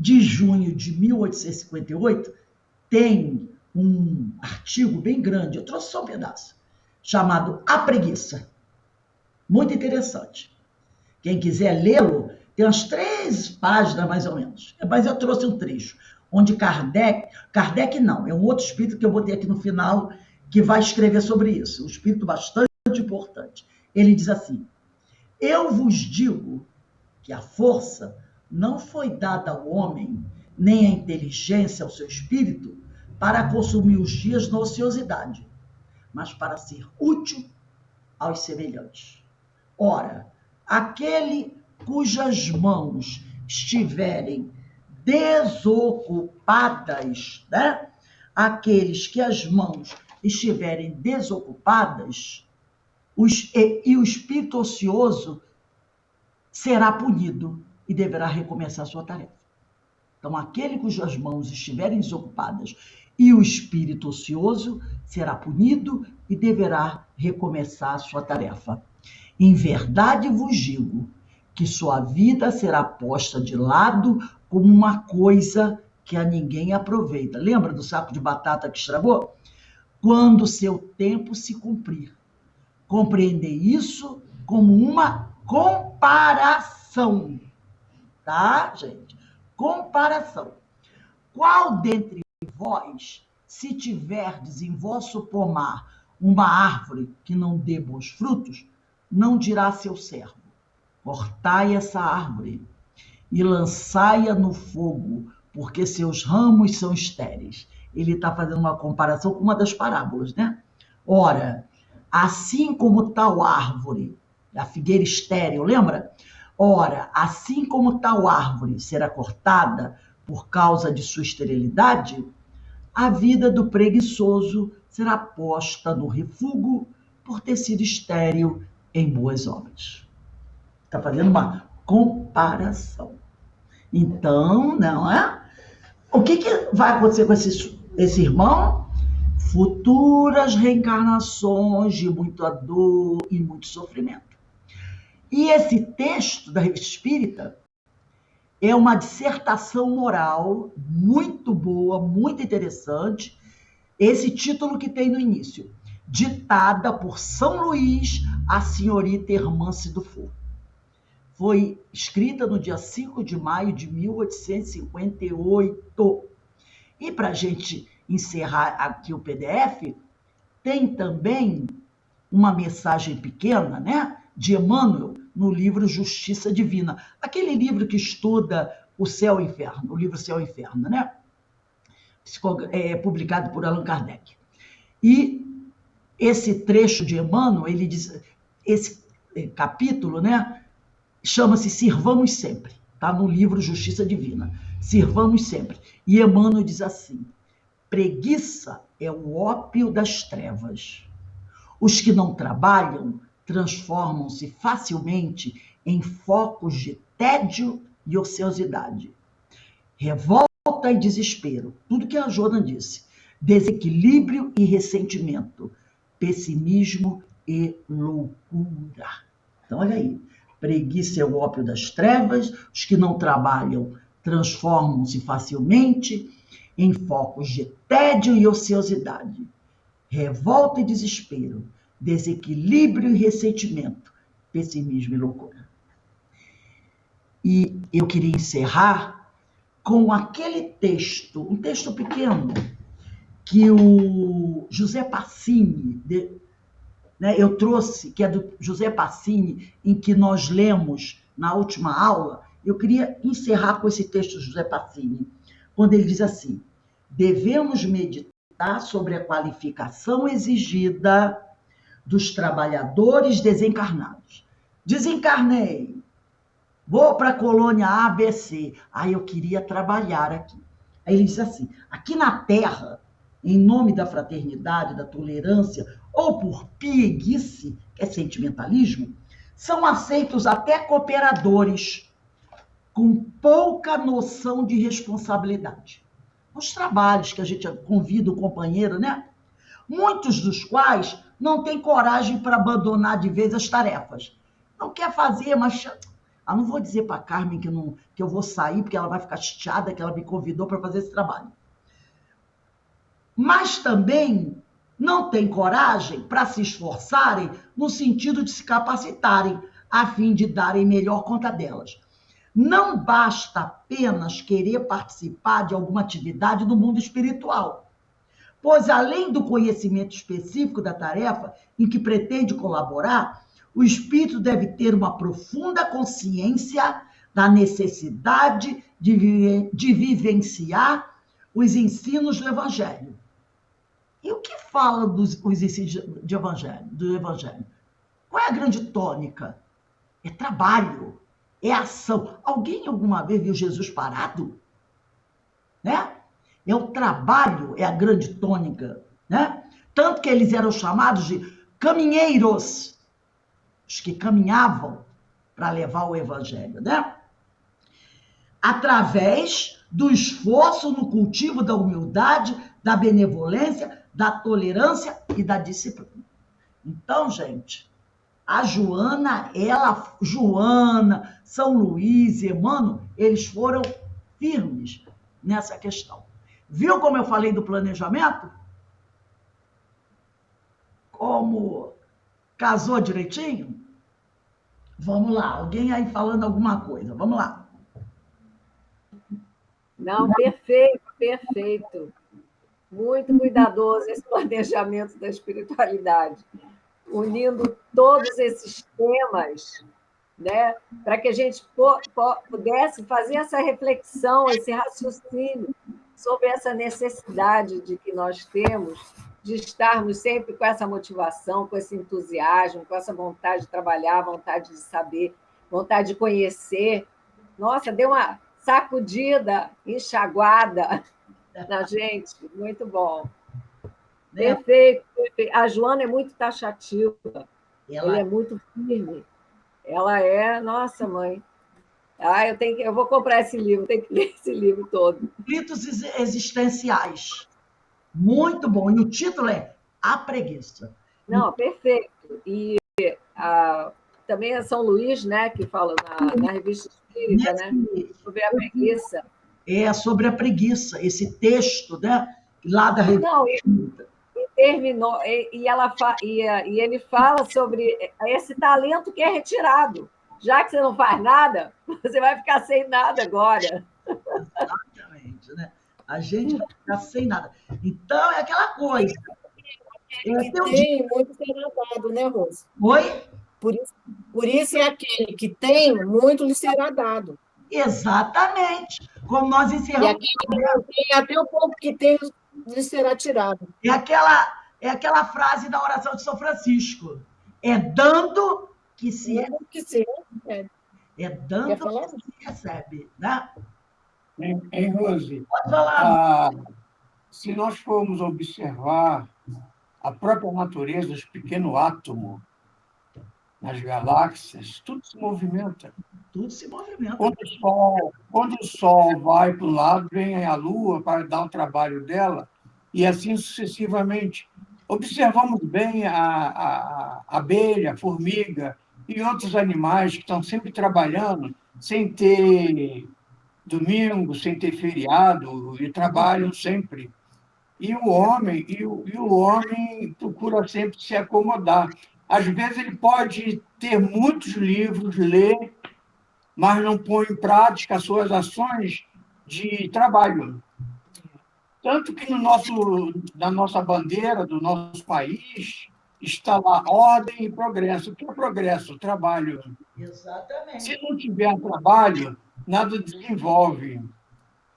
de junho de 1858, tem um artigo bem grande, eu trouxe só um pedaço, chamado A Preguiça. Muito interessante. Quem quiser lê-lo, tem umas 3 páginas mais ou menos. Mas eu trouxe um trecho, onde Kardec não, é um outro espírito que eu botei aqui no final, que vai escrever sobre isso, um espírito bastante importante. Ele diz assim, eu vos digo que a força não foi dada ao homem, nem a inteligência ao seu espírito, para consumir os dias na ociosidade, mas para ser útil aos semelhantes. Ora, aquele cujas mãos estiverem desocupadas, né? Aqueles que as mãos estiverem desocupadas, e o espírito ocioso será punido e deverá recomeçar a sua tarefa. Então, aquele cujas mãos estiverem desocupadas e o espírito ocioso será punido e deverá recomeçar a sua tarefa. Em verdade vos digo que sua vida será posta de lado como uma coisa que a ninguém aproveita. Lembra do saco de batata que estragou? Quando seu tempo se cumprir. Compreender isso como uma comparação. Tá, gente? Comparação. Qual dentre vós, se tiverdes em vosso pomar uma árvore que não dê bons frutos, não dirá a seu servo: cortai essa árvore e lançai-a no fogo, porque seus ramos são estéreis. Ele está fazendo uma comparação com uma das parábolas, né? Ora, assim como tal árvore, a figueira estéril, lembra? Ora, assim como tal árvore será cortada por causa de sua esterilidade, a vida do preguiçoso será posta no refúgio por ter sido estéril em boas obras. Está fazendo uma comparação. Então, não é? O que vai acontecer com esse irmão? Futuras reencarnações de muita dor e muito sofrimento. E esse texto da Revista Espírita é uma dissertação moral muito boa, muito interessante. Esse título que tem no início: ditada por São Luís, a senhorita Hermance Dufour. Foi escrita no dia 5 de maio de 1858. E para a gente encerrar aqui o PDF, tem também uma mensagem pequena, né, de Emmanuel, no livro Justiça Divina. Aquele livro que estuda o céu e o inferno, o livro Céu e Inferno, né? Publicado por Allan Kardec. E esse trecho de Emmanuel, ele diz, esse capítulo, né, chama-se Sirvamos Sempre. Está no livro Justiça Divina. Sirvamos sempre. E Emmanuel diz assim: preguiça é o ópio das trevas. Os que não trabalham transformam-se facilmente em focos de tédio e ociosidade. Revolta e desespero, tudo que a Joana disse. Desequilíbrio e ressentimento, pessimismo e loucura. Então, olha aí. Preguiça é o ópio das trevas, os que não trabalham transformam-se facilmente em focos de tédio e ociosidade. Revolta e desespero, desequilíbrio e ressentimento, pessimismo e loucura. E eu queria encerrar com aquele texto, um texto pequeno, que o José Passini, eu trouxe, que é do José Passini, em que nós lemos na última aula. Eu queria encerrar com esse texto do José Passini, quando ele diz assim: devemos meditar sobre a qualificação exigida dos trabalhadores desencarnados. Desencarnei, vou para a colônia ABC, aí eu queria trabalhar aqui. Aí ele diz assim: aqui na Terra, em nome da fraternidade, da tolerância, ou por pieguice, que é sentimentalismo, são aceitos até cooperadores com pouca noção de responsabilidade. Os trabalhos que a gente convida o companheiro, né? Muitos dos quais não têm coragem para abandonar de vez as tarefas. Não quer fazer, mas... não vou dizer para a Carmen que eu vou sair, porque ela vai ficar chateada que ela me convidou para fazer esse trabalho. Mas também não tem coragem para se esforçarem no sentido de se capacitarem, a fim de darem melhor conta delas. Não basta apenas querer participar de alguma atividade do mundo espiritual, pois além do conhecimento específico da tarefa em que pretende colaborar, o espírito deve ter uma profunda consciência da necessidade de vivenciar os ensinos do Evangelho. E o que fala dos ensinos do Evangelho? Qual é a grande tônica? É trabalho, é ação. Alguém alguma vez viu Jesus parado? Né? É o trabalho, é a grande tônica. Né? Tanto que eles eram chamados de caminheiros, os que caminhavam para levar o Evangelho. Né? Através do esforço no cultivo da humildade, da benevolência, da tolerância e da disciplina. Então, gente, a Joana, São Luís, Emmanuel, eles foram firmes nessa questão. Viu como eu falei do planejamento? Como casou direitinho? Vamos lá, alguém aí falando alguma coisa, vamos lá. Não, perfeito, perfeito. Muito cuidadoso esse planejamento da espiritualidade, unindo todos esses temas, né, para que a gente pudesse fazer essa reflexão, esse raciocínio sobre essa necessidade de que nós temos de estarmos sempre com essa motivação, com esse entusiasmo, com essa vontade de trabalhar, vontade de saber, vontade de conhecer. Nossa, deu uma sacudida, enxaguada na gente. Muito bom. Perfeito, perfeito. A Joana é muito taxativa. Ela é muito firme. Ela é, nossa, mãe. Eu vou comprar esse livro, tenho que ler esse livro todo. Conflitos existenciais. Muito bom. E o título é A Preguiça. Não, perfeito. E também é São Luís, né, que fala na Revista Espírita, né, sobre a preguiça. É sobre a preguiça, esse texto, né, lá da Revista Espírita. Terminou, e ele fala sobre esse talento que é retirado. Já que você não faz nada, você vai ficar sem nada agora. Exatamente, né? A gente vai ficar sem nada. Então, é aquela coisa. Tem muito será dado, né, Rose? Oi? Por isso é aquele que tem, muito lhe será dado. Exatamente. Como nós encerramos. E aquele que não tem, até o pouco que tem, lhe será tirado. É aquela frase da oração de São Francisco. É dando que se recebe. É dando que se recebe, né? Hein, Rose? Pode falar. Se nós formos observar a própria natureza dos pequenos átomos nas galáxias, tudo se movimenta. Tudo se movimenta. Quando o Sol vai para um lado, vem a Lua para dar o trabalho dela, e assim sucessivamente. Observamos bem a abelha, a formiga e outros animais que estão sempre trabalhando, sem ter domingo, sem ter feriado, e trabalham sempre. E o homem procura sempre se acomodar. Às vezes ele pode ter muitos livros, ler, mas não põe em prática as suas ações de trabalho. Tanto que na nossa bandeira do nosso país está lá ordem e progresso. O que é progresso? Trabalho. Exatamente. Se não tiver trabalho, nada desenvolve.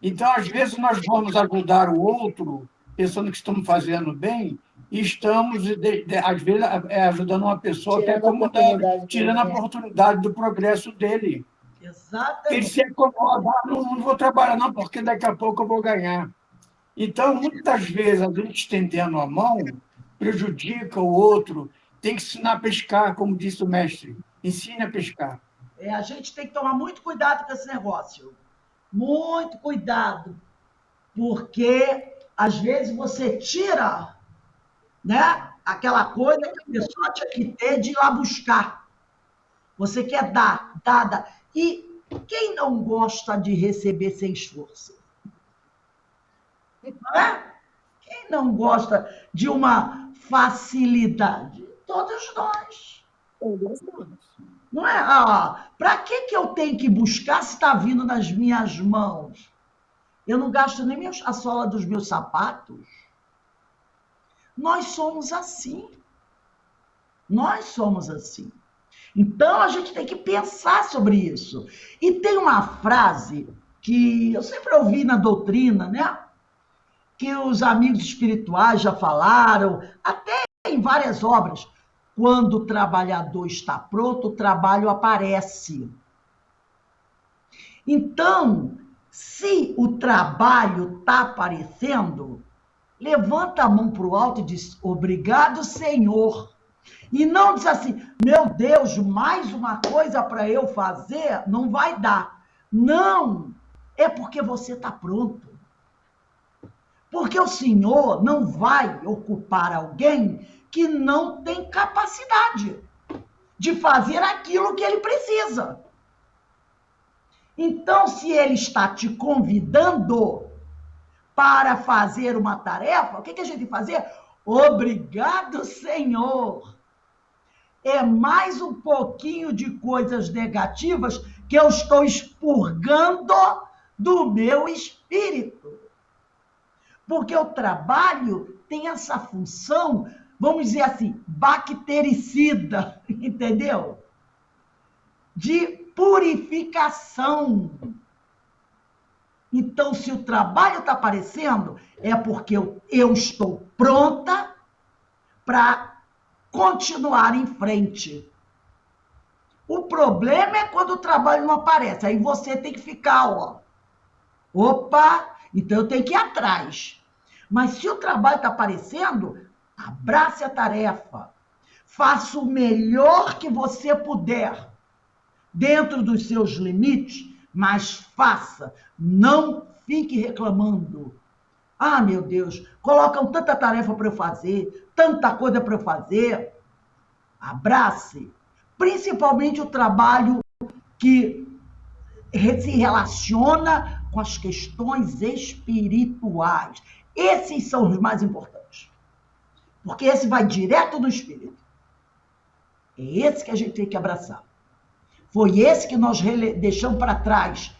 Então, às vezes, nós vamos ajudar o outro, pensando que estamos fazendo bem, e estamos, às vezes, ajudando uma pessoa que é acomodada, tirando a oportunidade do progresso dele. Exatamente. Ele se acomoda, não vou trabalhar não, porque daqui a pouco eu vou ganhar. Então, muitas vezes, a gente estendendo a mão prejudica o outro. Tem que ensinar a pescar, como disse o mestre. Ensine a pescar. A gente tem que tomar muito cuidado com esse negócio. Muito cuidado. Porque, às vezes, você tira, né, aquela coisa que a pessoa tinha que ter de ir lá buscar. Você quer dar. E quem não gosta de receber sem esforço? Não é? Quem não gosta de uma facilidade? Todos nós. Não é? Para que eu tenho que buscar se está vindo nas minhas mãos? Eu não gasto nem a sola dos meus sapatos. Nós somos assim. Nós somos assim. Então, a gente tem que pensar sobre isso. E tem uma frase que eu sempre ouvi na doutrina, né? Que os amigos espirituais já falaram, até em várias obras. Quando o trabalhador está pronto, o trabalho aparece. Então, se o trabalho está aparecendo, levanta a mão para o alto e diz, obrigado, Senhor. E não diz assim, meu Deus, mais uma coisa para eu fazer, não vai dar. Não, é porque você está pronto. Porque o Senhor não vai ocupar alguém que não tem capacidade de fazer aquilo que ele precisa. Então, se ele está te convidando para fazer uma tarefa, o que a gente tem que fazer? Obrigado, Senhor. É mais um pouquinho de coisas negativas que eu estou expurgando do meu espírito. Porque o trabalho tem essa função, vamos dizer assim, bactericida, entendeu? De purificação. Então, se o trabalho está aparecendo, é porque eu estou pronta para continuar em frente. O problema é quando o trabalho não aparece. Aí você tem que ficar, ó. Opa, então eu tenho que ir atrás. Mas se o trabalho está aparecendo, abrace a tarefa. Faça o melhor que você puder, dentro dos seus limites, mas faça. Não fique reclamando. Ah, meu Deus, colocam tanta tarefa para eu fazer, tanta coisa para eu fazer. Abrace, principalmente o trabalho que se relaciona com as questões espirituais. Esses são os mais importantes, porque esse vai direto no espírito. É esse que a gente tem que abraçar. Foi esse que nós deixamos para trás,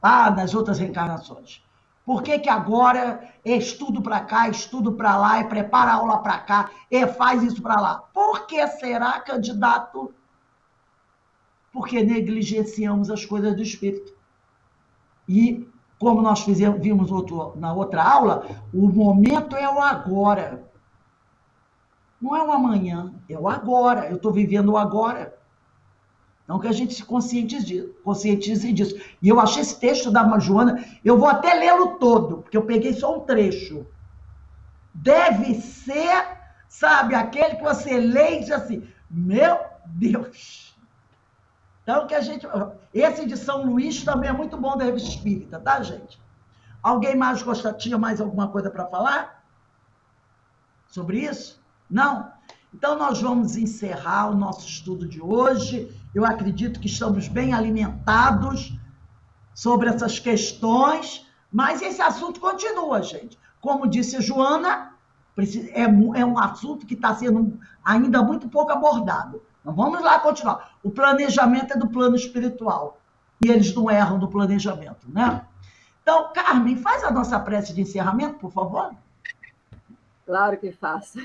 nas outras reencarnações. Por que agora é estudo para cá, estudo para lá, é prepara a aula para cá, faz isso para lá? Por que será, candidato? Porque negligenciamos as coisas do espírito. E, como nós vimos na outra aula, o momento é o agora. Não é o amanhã, é o agora. Eu estou vivendo o agora. Então, que a gente se conscientize disso. E eu achei esse texto da Joana, eu vou até lê-lo todo, porque eu peguei só um trecho. Deve ser, sabe, aquele que você lê e diz assim, meu Deus. Então, que a gente... Esse de São Luís também é muito bom da Revista Espírita, tá, gente? Alguém mais tinha mais alguma coisa para falar? Sobre isso? Não? Então, nós vamos encerrar o nosso estudo de hoje. Eu acredito que estamos bem alimentados sobre essas questões, mas esse assunto continua, gente. Como disse a Joana, é um assunto que está sendo ainda muito pouco abordado. Então, vamos lá continuar. O planejamento é do plano espiritual, e eles não erram do planejamento, né? Então, Carmen, faz a nossa prece de encerramento, por favor. Claro que faço.